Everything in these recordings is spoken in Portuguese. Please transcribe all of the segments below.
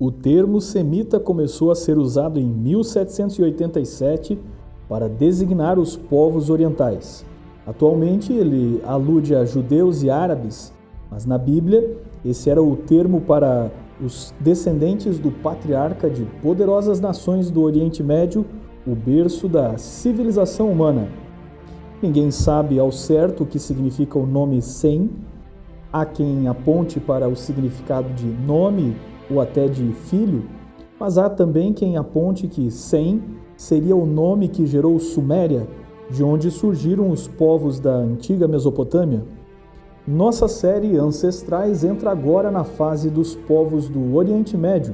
O termo semita começou a ser usado em 1787 para designar os povos orientais. Atualmente ele alude a judeus e árabes, mas na Bíblia esse era o termo para os descendentes do patriarca de poderosas nações do Oriente Médio, o berço da civilização humana. Ninguém sabe ao certo o que significa o nome Sem. Há quem aponte para o significado de nome ou até de filho, mas há também quem aponte que Sem seria o nome que gerou Suméria, de onde surgiram os povos da antiga Mesopotâmia. Nossa série Ancestrais entra agora na fase dos povos do Oriente Médio.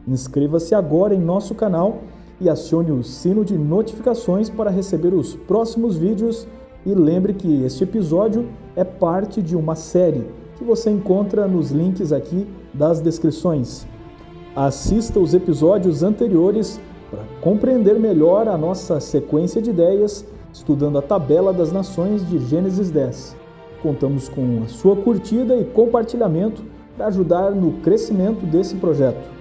Inscreva-se agora em nosso canal e acione o sino de notificações para receber os próximos vídeos, e lembre que este episódio é parte de uma série que você encontra nos links aqui das descrições. Assista os episódios anteriores para compreender melhor a nossa sequência de ideias, estudando a tabela das nações de Gênesis 10. Contamos com a sua curtida e compartilhamento para ajudar no crescimento desse projeto.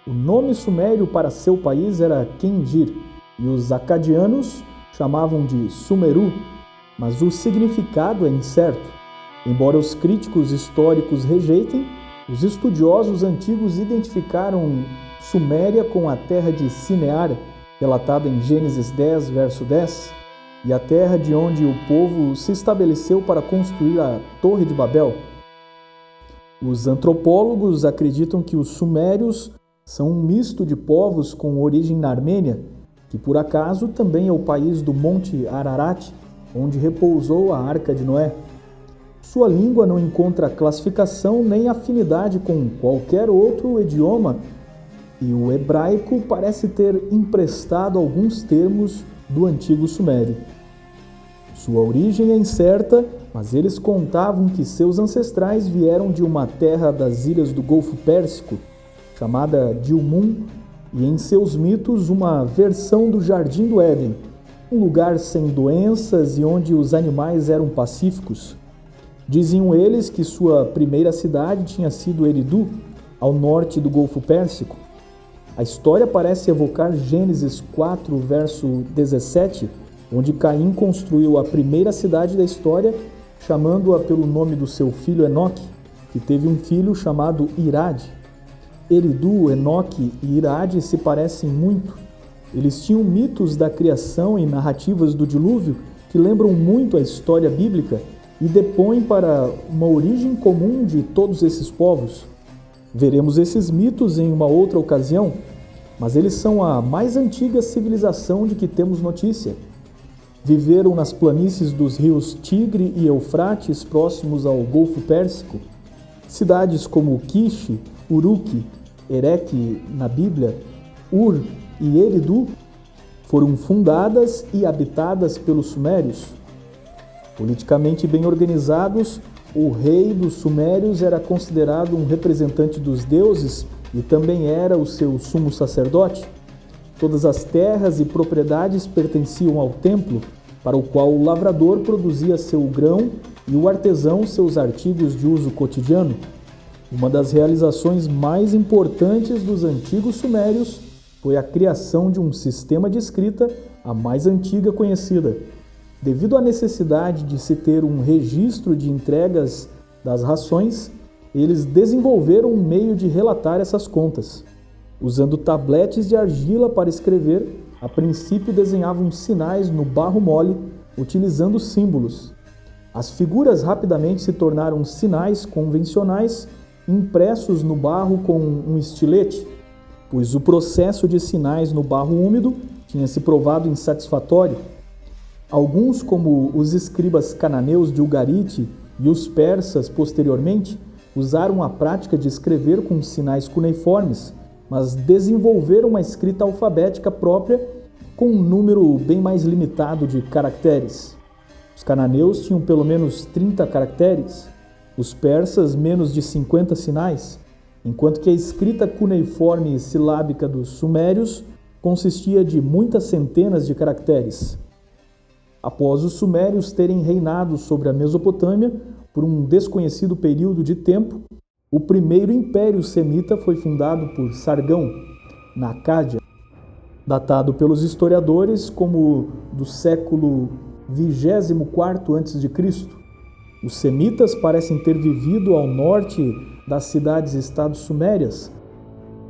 O nome sumério para seu país era Kendir, e os acadianos chamavam de Sumeru, mas o significado é incerto. Embora os críticos históricos rejeitem, os estudiosos antigos identificaram Suméria com a terra de Sinear, relatada em Gênesis 10, verso 10, e a terra de onde o povo se estabeleceu para construir a Torre de Babel. Os antropólogos acreditam que os sumérios são um misto de povos com origem na Armênia, que por acaso também é o país do Monte Ararat, onde repousou a Arca de Noé. Sua língua não encontra classificação nem afinidade com qualquer outro idioma, e o hebraico parece ter emprestado alguns termos do antigo sumério. Sua origem é incerta, mas eles contavam que seus ancestrais vieram de uma terra das ilhas do Golfo Pérsico, chamada Dilmun, e em seus mitos uma versão do Jardim do Éden, um lugar sem doenças e onde os animais eram pacíficos. Diziam eles que sua primeira cidade tinha sido Eridu, ao norte do Golfo Pérsico. A história parece evocar Gênesis 4, verso 17, onde Caim construiu a primeira cidade da história, chamando-a pelo nome do seu filho Enoque, que teve um filho chamado Irade. Eridu, Enoque e Irade se parecem muito. Eles tinham mitos da criação e narrativas do dilúvio que lembram muito a história bíblica e depõem para uma origem comum de todos esses povos. Veremos esses mitos em uma outra ocasião, mas eles são a mais antiga civilização de que temos notícia. Viveram nas planícies dos rios Tigre e Eufrates, próximos ao Golfo Pérsico. Cidades como Quiche, Uruk, Erech na Bíblia, Ur e Eridu foram fundadas e habitadas pelos sumérios. Politicamente bem organizados, o rei dos sumérios era considerado um representante dos deuses e também era o seu sumo sacerdote. Todas as terras e propriedades pertenciam ao templo, para o qual o lavrador produzia seu grão e o artesão seus artigos de uso cotidiano. Uma das realizações mais importantes dos antigos sumérios foi a criação de um sistema de escrita, a mais antiga conhecida. Devido à necessidade de se ter um registro de entregas das rações, eles desenvolveram um meio de relatar essas contas. Usando tabletes de argila para escrever, a princípio desenhavam sinais no barro mole, utilizando símbolos. As figuras rapidamente se tornaram sinais convencionais impressos no barro com um estilete, pois o processo de sinais no barro úmido tinha se provado insatisfatório. Alguns, como os escribas cananeus de Ugarite e os persas posteriormente, usaram a prática de escrever com sinais cuneiformes, mas desenvolveram uma escrita alfabética própria com um número bem mais limitado de caracteres. Os cananeus tinham pelo menos 30 caracteres, os persas menos de 50 sinais, enquanto que a escrita cuneiforme silábica dos sumérios consistia de muitas centenas de caracteres. Após os sumérios terem reinado sobre a Mesopotâmia por um desconhecido período de tempo, o primeiro império semita foi fundado por Sargão, na Acádia, datado pelos historiadores como do século 24º a.C. Os semitas parecem ter vivido ao norte das cidades-estados sumérias,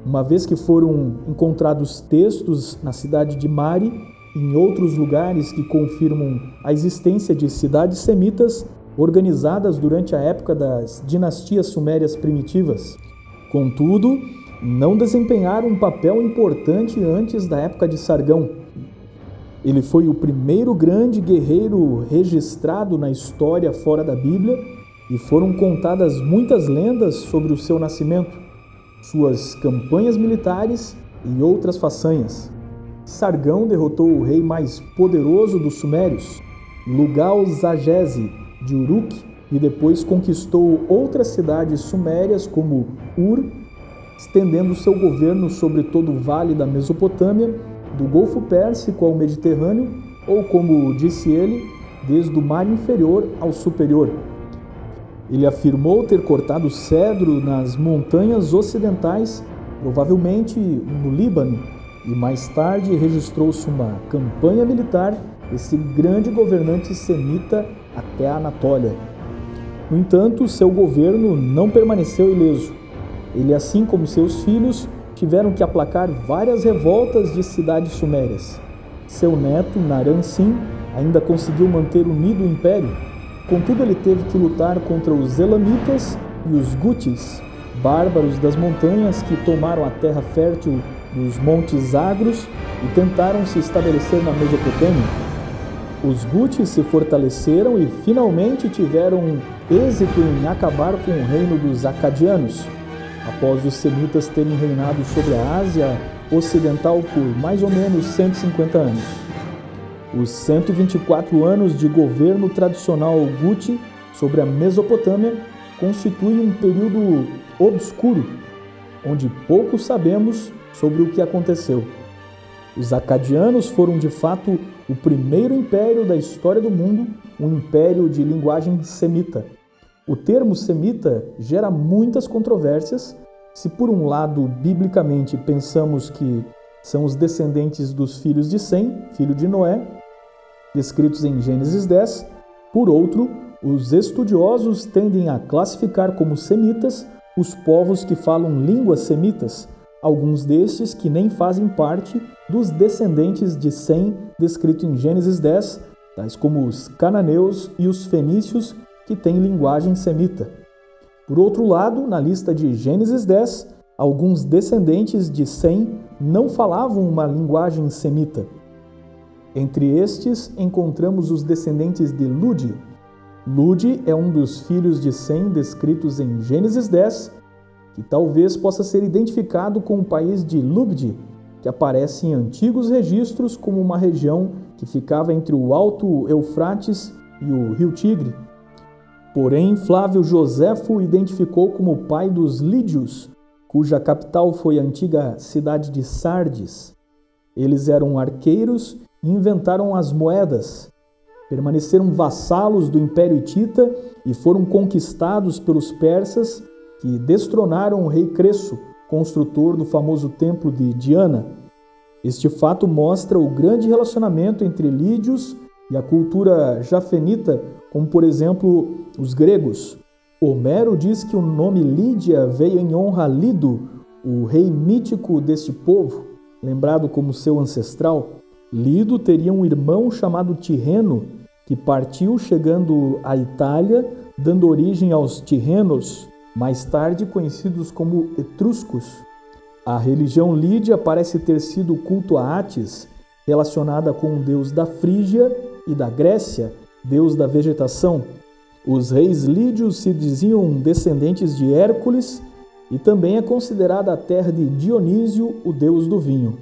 uma vez que foram encontrados textos na cidade de Mari e em outros lugares que confirmam a existência de cidades semitas organizadas durante a época das dinastias sumérias primitivas. Contudo, não desempenharam um papel importante antes da época de Sargão. Ele foi o primeiro grande guerreiro registrado na história fora da Bíblia e foram contadas muitas lendas sobre o seu nascimento, suas campanhas militares e outras façanhas. Sargão derrotou o rei mais poderoso dos sumérios, Lugal-Zagese, de Uruk, e depois conquistou outras cidades sumérias como Ur, estendendo seu governo sobre todo o vale da Mesopotâmia, do Golfo Pérsico ao Mediterrâneo, ou como disse ele, desde o mar inferior ao superior. Ele afirmou ter cortado cedro nas montanhas ocidentais, provavelmente no Líbano, e mais tarde registrou-se uma campanha militar desse grande governante semita até a Anatólia. No entanto, seu governo não permaneceu ileso. Ele, assim como seus filhos, tiveram que aplacar várias revoltas de cidades sumérias. Seu neto, Naram-Sin, ainda conseguiu manter unido o império. Contudo, ele teve que lutar contra os Elamitas e os Gutis, bárbaros das montanhas que tomaram a terra fértil dos Montes Zagros e tentaram se estabelecer na Mesopotâmia. Os Gutis se fortaleceram e finalmente tiveram êxito em acabar com o reino dos Acadianos, após os semitas terem reinado sobre a Ásia Ocidental por mais ou menos 150 anos. Os 124 anos de governo tradicional Guti sobre a Mesopotâmia constituem um período obscuro, onde pouco sabemos sobre o que aconteceu. Os acadianos foram de fato o primeiro império da história do mundo, um império de linguagem semita. O termo semita gera muitas controvérsias. Se por um lado, biblicamente, pensamos que são os descendentes dos filhos de Sem, filho de Noé, descritos em Gênesis 10, por outro, os estudiosos tendem a classificar como semitas os povos que falam línguas semitas, alguns destes que nem fazem parte dos descendentes de Sem, descrito em Gênesis 10, tais como os cananeus e os fenícios, que têm linguagem semita. Por outro lado, na lista de Gênesis 10, alguns descendentes de Sem não falavam uma linguagem semita. Entre estes, encontramos os descendentes de Lud. Lud é um dos filhos de Sem descritos em Gênesis 10, que talvez possa ser identificado com o país de Lubd, que aparece em antigos registros como uma região que ficava entre o Alto Eufrates e o Rio Tigre. Porém, Flávio Joséfo o identificou como o pai dos lídios, cuja capital foi a antiga cidade de Sardes. Eles eram arqueiros e inventaram as moedas. Permaneceram vassalos do Império Hitita e foram conquistados pelos persas, que destronaram o rei Cresso, construtor do famoso templo de Diana. Este fato mostra o grande relacionamento entre lídios e a cultura jafenita, como por exemplo os gregos. Homero diz que o nome Lídia veio em honra a Lido, o rei mítico deste povo, lembrado como seu ancestral. Lido teria um irmão chamado Tirreno, que partiu chegando à Itália, dando origem aos Tirrenos, mais tarde conhecidos como etruscos. A religião lídia parece ter sido o culto a Atis, relacionada com o deus da Frígia, e da Grécia, deus da vegetação. Os reis lídios se diziam descendentes de Hércules e também é considerada a terra de Dionísio, o deus do vinho.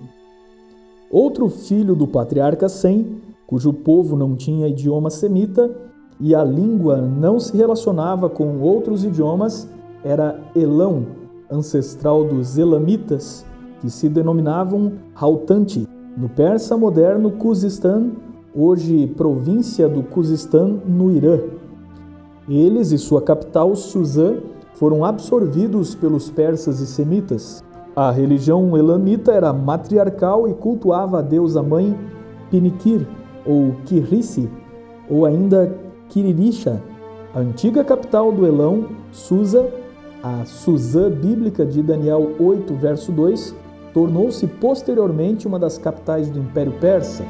Outro filho do patriarca Sem, cujo povo não tinha idioma semita e a língua não se relacionava com outros idiomas, era Elão, ancestral dos Elamitas, que se denominavam Haltanti, no persa moderno Khuzistan, hoje província do Khuzistan, no Irã. Eles e sua capital, Suzã, foram absorvidos pelos persas e semitas. A religião elamita era matriarcal e cultuava a deusa mãe Pinikir, ou Kirisi, ou ainda Kiririsha. A antiga capital do Elão, Susa, a Suzã bíblica de Daniel 8, verso 2, tornou-se posteriormente uma das capitais do Império Persa.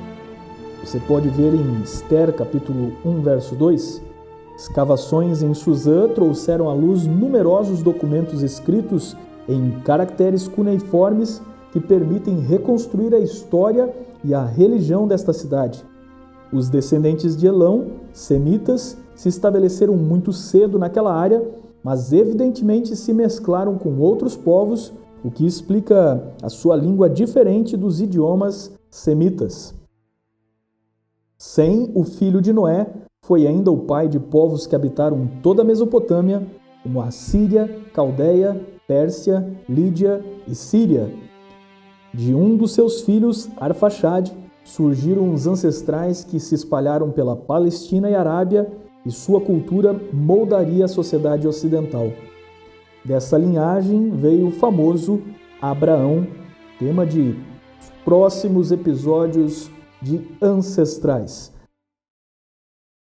Você pode ver em Esther, capítulo 1, verso 2. Escavações em Suzã trouxeram à luz numerosos documentos escritos em caracteres cuneiformes que permitem reconstruir a história e a religião desta cidade. Os descendentes de Elão, semitas, se estabeleceram muito cedo naquela área, mas evidentemente se mesclaram com outros povos, o que explica a sua língua diferente dos idiomas semitas. Sem, o filho de Noé, foi ainda o pai de povos que habitaram toda a Mesopotâmia, como a Síria, Caldeia, Pérsia, Lídia e Síria. De um dos seus filhos, Arfaxade, surgiram os ancestrais que se espalharam pela Palestina e Arábia, e sua cultura moldaria a sociedade ocidental. Dessa linhagem veio o famoso Abraão, tema de próximos episódios de Ancestrais.